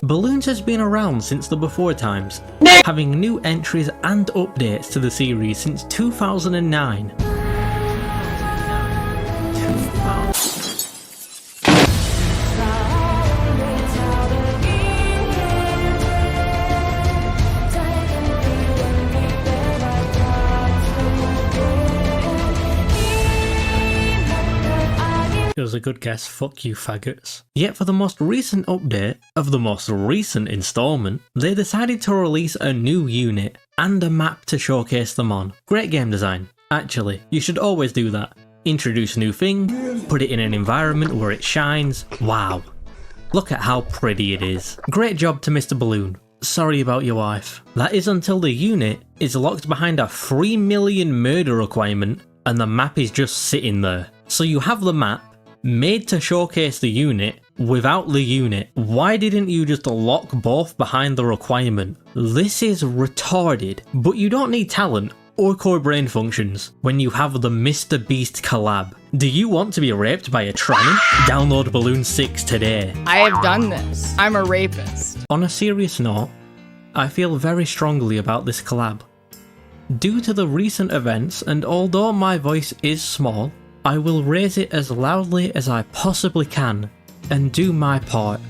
Bloons has been around since the before times, having new entries and updates to the series since 2009. It was a good guess, fuck you faggots. Yet for the most recent update of the most recent installment, they decided to release a new unit and a map to showcase them on. Great game design. Actually, you should always do that. Introduce a new thing, put it in an environment where it shines. Wow. Look at how pretty it is. Great job to Mr. Bloon. Sorry about your wife. That is until the unit is locked behind a 3 million murder requirement and the map is just sitting there. So you have the map made to showcase the unit without the unit. Why didn't you just lock both behind the requirement? This is retarded. But you don't need talent or core brain functions when you have the Mr. Beast collab. Do you want to be raped by a tranny? Download Bloons 6 today. I have done this. I'm a rapist. On a serious note, I feel very strongly about this collab. Due to the recent events, and although my voice is small, I will raise it as loudly as I possibly can and do my part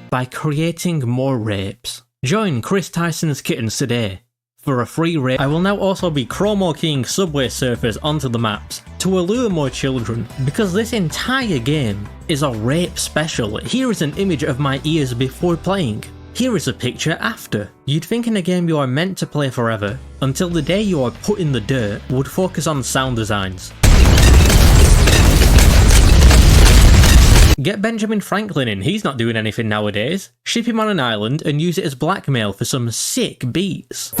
by creating more rapes. Join Chris Tyson's Kittens today for a free rape. I will now also be chromo keying subway surfers onto the maps to allure more children, because this entire game is a rape special. Here is an image of my ears before playing. Here is a picture after. You'd think in a game you are meant to play forever, until the day you are put in the dirt, would focus on sound designs. Get Benjamin Franklin in, he's not doing anything nowadays. Ship him on an island and use it as blackmail for some sick beats.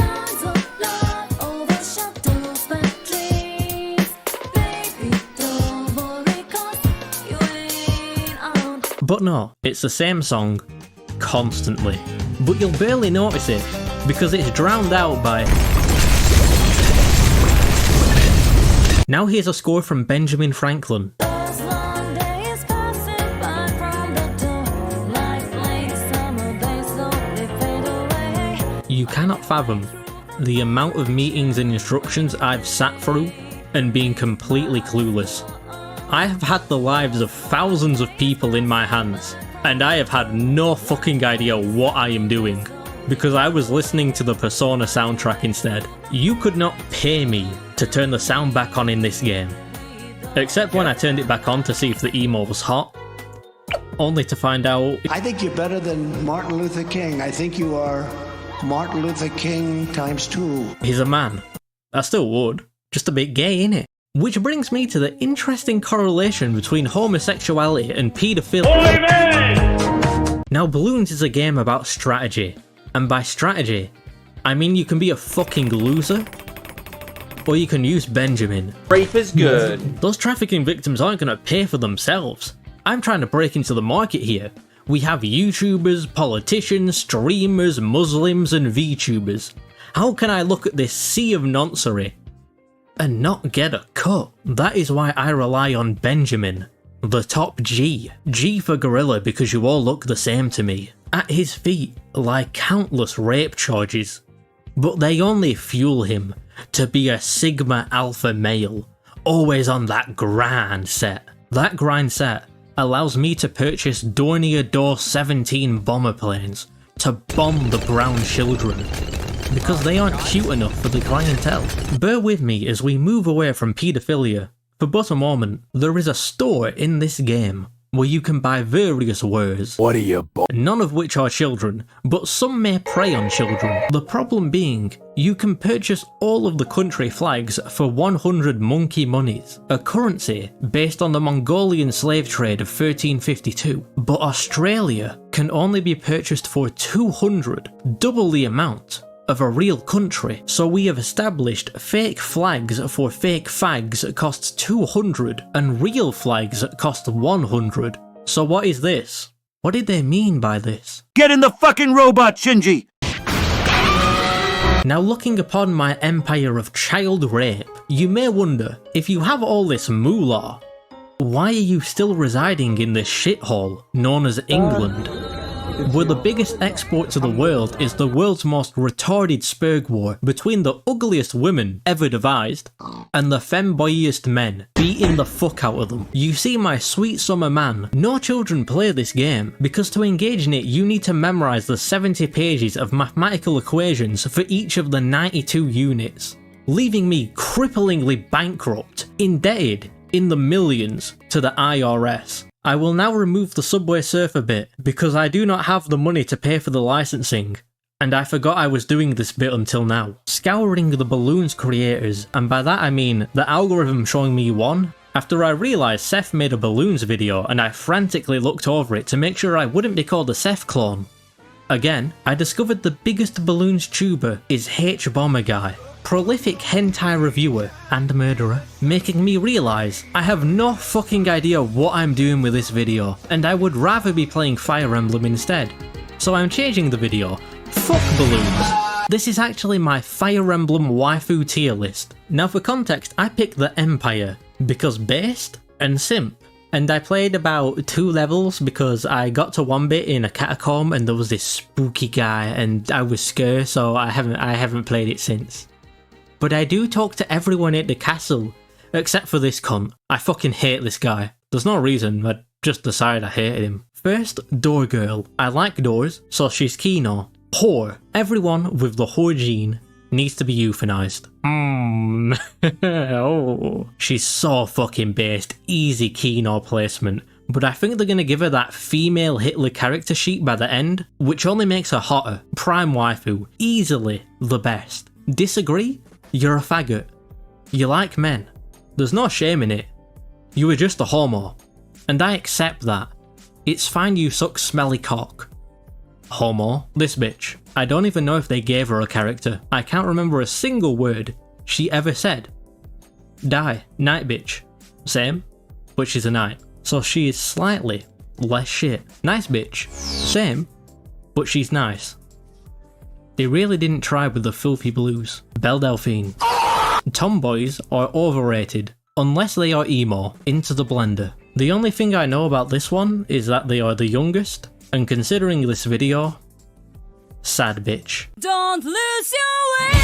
But no, it's the same song, constantly. But you'll barely notice it, because it's drowned out by... Now here's a score from Benjamin Franklin. You cannot fathom the amount of meetings and instructions I've sat through and been completely clueless. I have had the lives of thousands of people in my hands, and I have had no fucking idea what I am doing, because I was listening to the Persona soundtrack instead. You could not pay me to turn the sound back on in this game, except when I turned it back on to see if the emo was hot, only to find out... I think you're better than Martin Luther King. I think you are Martin Luther King ×2. He's a man. I still would. Just a bit gay, innit? Which brings me to the interesting correlation between homosexuality and paedophilia. Now, Bloons is a game about strategy. And by strategy, I mean you can be a fucking loser, or you can use Benjamin. Rape is good. Those trafficking victims aren't gonna pay for themselves. I'm trying to break into the market here. We have YouTubers, politicians, streamers, Muslims, and VTubers. How can I look at this sea of nonsense and not get a cut? That is why I rely on Benjamin, the top G. G for gorilla, because you all look the same to me. At his feet lie countless rape charges, but they only fuel him to be a Sigma alpha male, always on that grind set. That grind set allows me to purchase Dornier Door 17 bomber planes to bomb the brown children, because they aren't cute enough for the clientele. Bear with me as we move away from paedophilia. For but a moment, there is a store in this game where you can buy various wares. What are you, none of which are children, but some may prey on children. The problem being, you can purchase all of the country flags for 100 monkey monies, a currency based on the Mongolian slave trade of 1352. But Australia can only be purchased for 200, double the amount of a real country. So we have established fake flags for fake fags costs 200 and real flags cost 100. So what is this? What did they mean by this? Get in the fucking robot, Shinji! Now, looking upon my empire of child rape, you may wonder, if you have all this moolah, why are you still residing in this shithole known as England? where the biggest export to the world is the world's most retarded spurg war between the ugliest women ever devised and the femboyiest men, beating the fuck out of them. You see, my sweet summer man, no children play this game, because to engage in it you need to memorise the 70 pages of mathematical equations for each of the 92 units, leaving me cripplingly bankrupt, indebted in the millions to the IRS. I will now remove the Subway Surfer bit because I do not have the money to pay for the licensing, and I forgot I was doing this bit until now. Scouring the Bloons creators, and by that I mean the algorithm showing me one, after I realised Seth made a Bloons video and I frantically looked over it to make sure I wouldn't be called a Seth clone. Again, I discovered the biggest Bloons tuber is H-Bomber Guy, prolific hentai reviewer and murderer, making me realise I have no fucking idea what I'm doing with this video, and I would rather be playing Fire Emblem instead. So I'm changing the video. Fuck Bloons. This is actually my Fire Emblem waifu tier list. Now for context, I picked the Empire, because based and simp. And I played about 2 levels because I got to one bit in a catacomb and there was this spooky guy and I was scared, so I haven't played it since. But I do talk to everyone at the castle, except for this cunt. I fucking hate this guy. There's no reason, I just decided I hated him. First, Door Girl. I like doors, so she's Kino. Whore. Everyone with the whore gene needs to be euthanized. Oh. She's so fucking based, easy Kino placement. But I think they're gonna give her that female Hitler character sheet by the end, which only makes her hotter. Prime waifu. Easily the best. Disagree? You're a faggot. You like men. There's no shame in it. You were just a homo. And I accept that. It's fine you suck smelly cock. Homo. This bitch. I don't even know if they gave her a character. I can't remember a single word she ever said. Die. Night bitch. Same. But she's a knight. So she is slightly less shit. Nice bitch. Same. But she's nice. They really didn't try with the filthy blues. Belle Delphine. Tomboys are overrated, unless they are emo, into the blender. The only thing I know about this one is that they are the youngest, and considering this video, sad bitch. Don't lose your way.